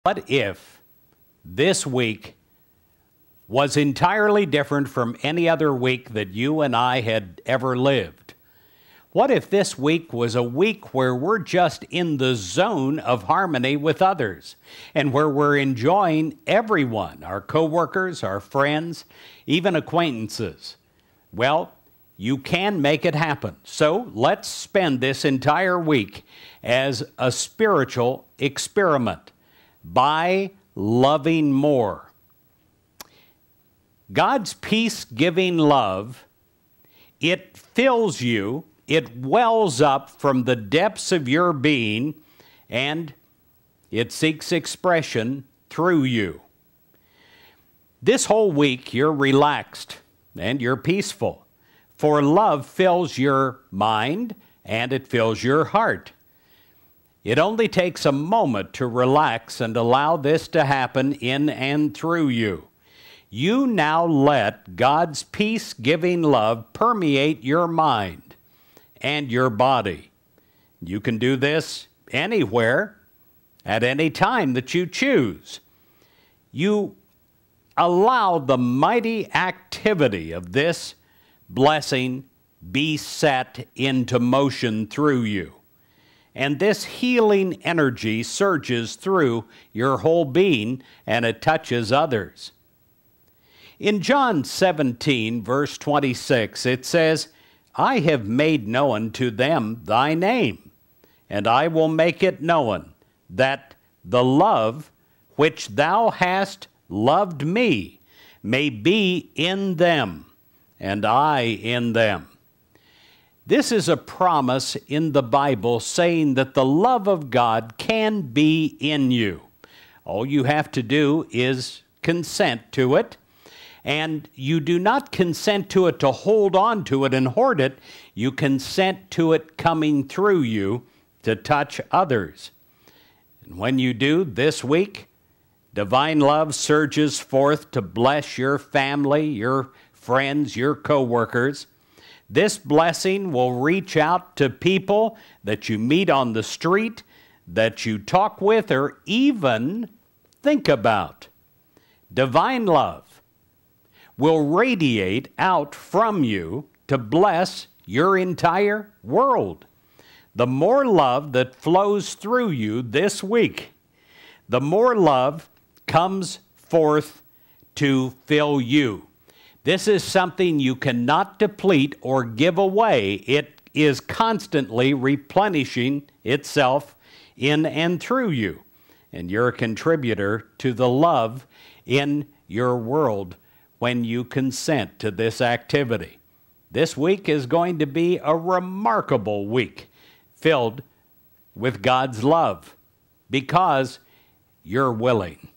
What if this week was entirely different from any other week that you and I had ever lived? What if this week was a week where we're just in the zone of harmony with others and where we're enjoying everyone, our coworkers, our friends, even acquaintances? Well, you can make it happen. So let's spend this entire week as a spiritual experiment by loving more. God's peace-giving love, it fills you, it wells up from the depths of your being, and it seeks expression through you. This whole week, you're relaxed and you're peaceful, for love fills your mind and it fills your heart. It only takes a moment to relax and allow this to happen in and through you. You now let God's peace-giving love permeate your mind and your body. You can do this anywhere, at any time that you choose. You allow the mighty activity of this blessing be set into motion through you. And this healing energy surges through your whole being and it touches others. In John 17, verse 26, it says, I have made known to them thy name, and I will make it known, that the love which thou hast loved me may be in them, and I in them. This is a promise in the Bible saying that the love of God can be in you. All you have to do is consent to it. And you do not consent to it to hold on to it and hoard it. You consent to it coming through you to touch others. And when you do this week, divine love surges forth to bless your family, your friends, your coworkers. This blessing will reach out to people that you meet on the street, that you talk with, or even think about. Divine love will radiate out from you to bless your entire world. The more love that flows through you this week, the more love comes forth to fill you. This is something you cannot deplete or give away. It is constantly replenishing itself in and through you. And you're a contributor to the love in your world when you consent to this activity. This week is going to be a remarkable week filled with God's love because you're willing.